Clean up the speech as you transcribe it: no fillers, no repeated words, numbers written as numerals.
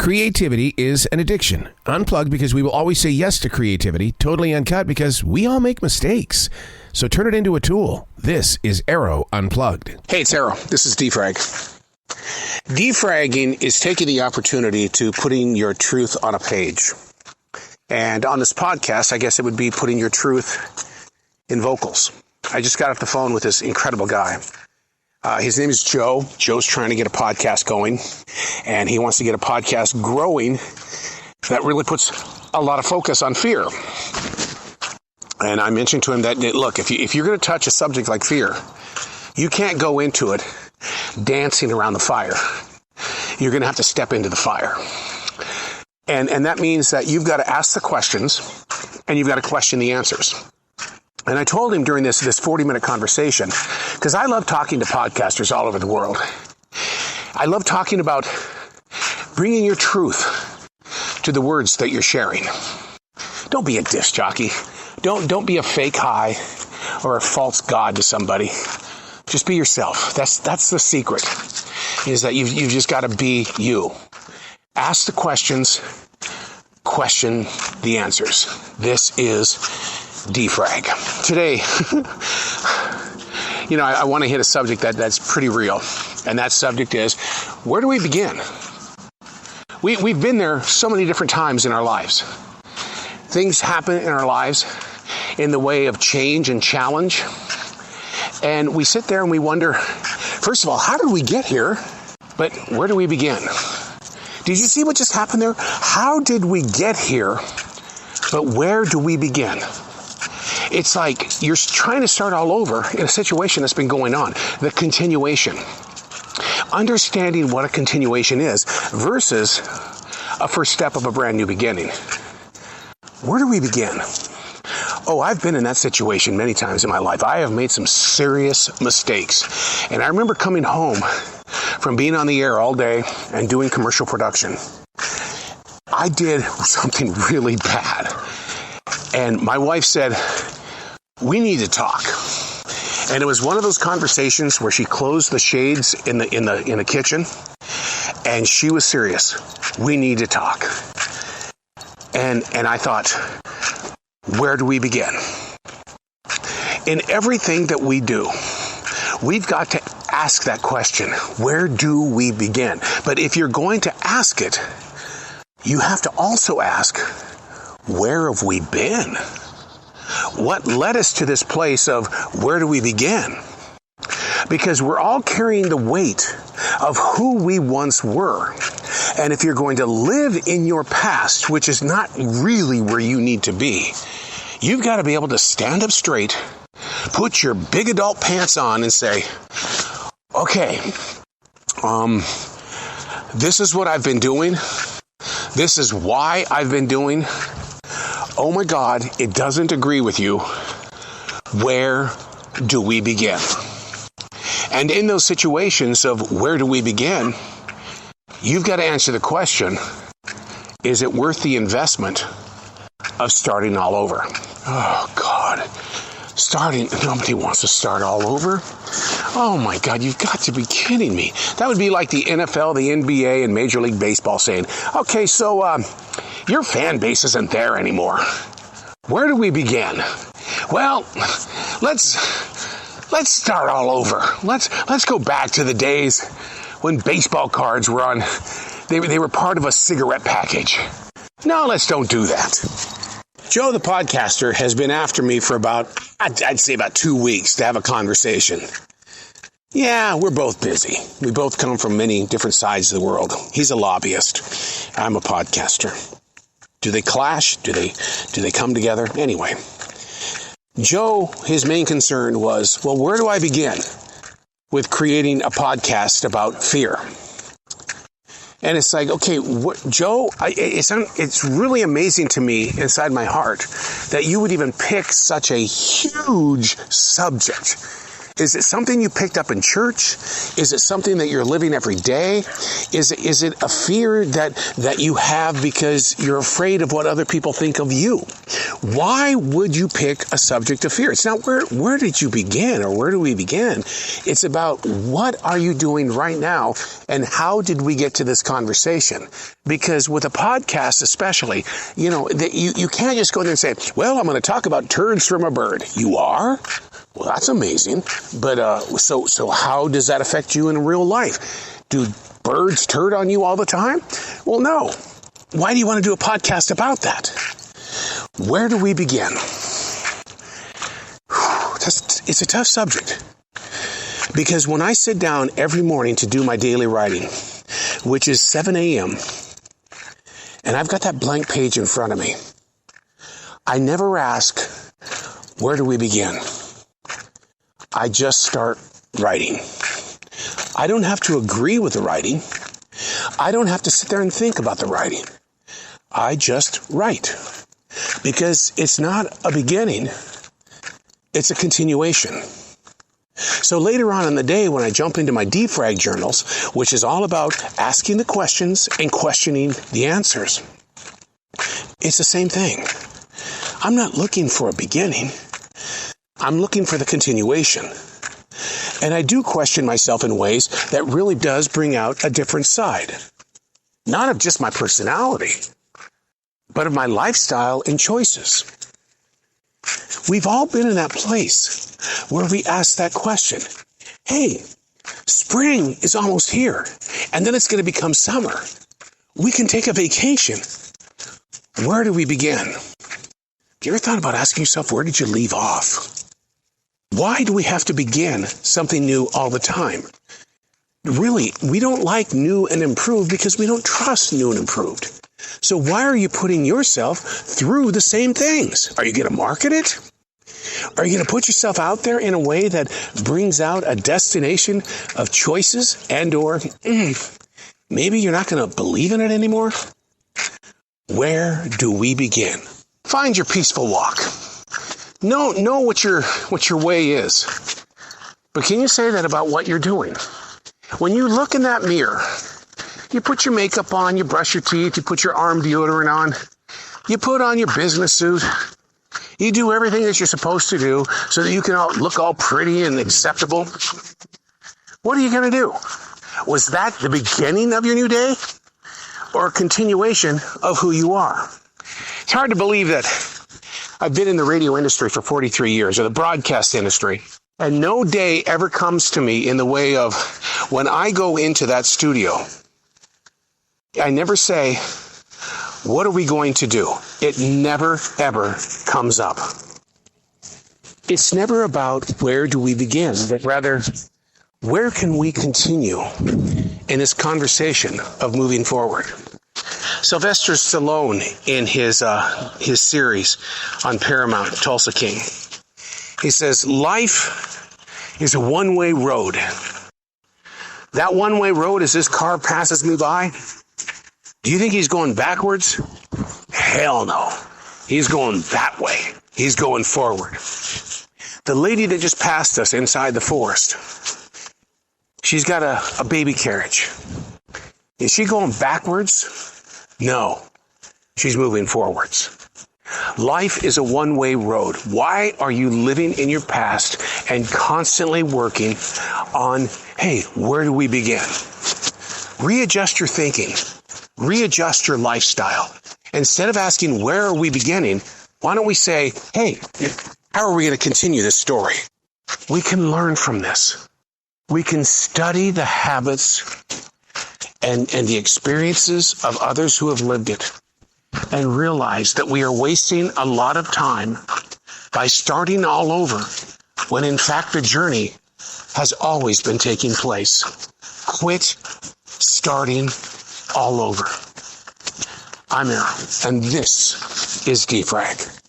Creativity is an addiction. Unplugged because we will always say yes to creativity. Totally Uncut because we all make mistakes. So turn it into a tool. This is Arroe Unplugged. Hey, it's Arroe. This is defrag. Defragging is taking the opportunity to putting your truth on a page. And on this podcast, I guess it would be putting your truth in vocals. I just got off the phone with this incredible guy. His name is Joe. Joe's trying to get a podcast going, and he wants to get a podcast growing that really puts a lot of focus on fear. And I mentioned to him that, look, if you're going to touch a subject like fear, you can't go into it dancing around the fire. You're going to have to step into the fire. And that means that you've got to ask the questions, and you've got to question the answers. And I told him during this 40-minute conversation, because I love talking to podcasters all over the world. I love talking about bringing your truth to the words that you're sharing. Don't be a disc jockey. Don't be a fake high or a false god to somebody. Just be yourself. That's the secret, is that you've just got to be you. Ask the questions, question the answers. This is defrag. Today, I want to hit a subject that's pretty real. And that subject is, where do we begin? We've been there so many different times in our lives. Things happen in our lives in the way of change and challenge. And we sit there and we wonder, first of all, how did we get here? But where do we begin? Did you see what just happened there? How did we get here? But where do we begin? It's like you're trying to start all over in a situation that's been going on. The continuation. Understanding what a continuation is versus a first step of a brand new beginning. Where do we begin? Oh, I've been in that situation many times in my life. I have made some serious mistakes. And I remember coming home from being on the air all day and doing commercial production. I did something really bad. And my wife said, we need to talk. And it was one of those conversations where she closed the shades in the kitchen, and she was serious. We need to talk. And I thought, where do we begin? In everything that we do, we've got to ask that question. Where do we begin? But if you're going to ask it, you have to also ask, where have we been? What led us to this place of where do we begin? Because we're all carrying the weight of who we once were. And if you're going to live in your past, which is not really where you need to be, you've got to be able to stand up straight, put your big adult pants on and say, okay, this is what I've been doing. This is why I've been doing. Oh my God, it doesn't agree with you. Where do we begin? And in those situations of where do we begin, you've got to answer the question, is it worth the investment of starting all over? Oh God, nobody wants to start all over. Oh my God, you've got to be kidding me. That would be like the NFL, the NBA, and Major League Baseball saying, okay, so your fan base isn't there anymore. Where do we begin? Well, let's start all over. Let's go back to the days when baseball cards were on, they were part of a cigarette package. No, don't do that. Joe, the podcaster, has been after me for I'd say about 2 weeks to have a conversation. Yeah, we're both busy. We both come from many different sides of the world. He's a lobbyist. I'm a podcaster. Do they clash? Do they come together? Anyway, Joe, his main concern was, well, where do I begin with creating a podcast about fear? And it's like, okay, Joe, it's really amazing to me inside my heart that you would even pick such a huge subject Is it something you picked up in church? Is it something that you're living every day? Is it a fear that you have because you're afraid of what other people think of you? Why would you pick a subject of fear? It's not where did you begin or where do we begin? It's about what are you doing right now and how did we get to this conversation? Because with a podcast especially, you can't just go there and say, well, I'm going to talk about turds from a bird. You are? Well, that's amazing. But so how does that affect you in real life? Do birds turd on you all the time? Well, no. Why do you want to do a podcast about that? Where do we begin? It's a tough subject. Because when I sit down every morning to do my daily writing, which is 7 a.m., and I've got that blank page in front of me, I never ask, where do we begin? I just start writing. I don't have to agree with the writing. I don't have to sit there and think about the writing. I just write. Because it's not a beginning, it's a continuation. So later on in the day, when I jump into my defrag journals, which is all about asking the questions and questioning the answers, it's the same thing. I'm not looking for a beginning. I'm looking for the continuation. And I do question myself in ways that really does bring out a different side. Not of just my personality, but of my lifestyle and choices. We've all been in that place where we ask that question. Hey, spring is almost here, and then it's going to become summer. We can take a vacation. Where do we begin? Have you ever thought about asking yourself, where did you leave off? Why do we have to begin something new all the time? Really, we don't like new and improved because we don't trust new and improved. So why are you putting yourself through the same things? Are you going to market it? Are you going to put yourself out there in a way that brings out a destination of choices and or maybe you're not going to believe in it anymore? Where do we begin? Find your peaceful walk. Know what your way is. But can you say that about what you're doing? When you look in that mirror, you put your makeup on, you brush your teeth, you put your arm deodorant on, you put on your business suit, you do everything that you're supposed to do so that you can look all pretty and acceptable. What are you going to do? Was that the beginning of your new day or a continuation of who you are? It's hard to believe that I've been in the radio industry for 43 years, or the broadcast industry, and no day ever comes to me in the way of when I go into that studio, I never say, what are we going to do? It never, ever comes up. It's never about where do we begin, but rather, where can we continue in this conversation of moving forward? Sylvester Stallone, in his series on Paramount, Tulsa King, he says, life is a one-way road. That one-way road, as this car passes me by, do you think he's going backwards? Hell no. He's going that way. He's going forward. The lady that just passed us inside the forest, she's got a baby carriage. Is she going backwards? No. She's moving forwards. Life is a one-way road. Why are you living in your past and constantly working on, hey, where do we begin? Readjust your thinking. Readjust your lifestyle. Instead of asking, where are we beginning? Why don't we say, hey, how are we going to continue this story? We can learn from this. We can study the habits and the experiences of others who have lived it and realize that we are wasting a lot of time by starting all over when in fact the journey has always been taking place. Quit starting all over. I'm Arroe, and this is Defrag.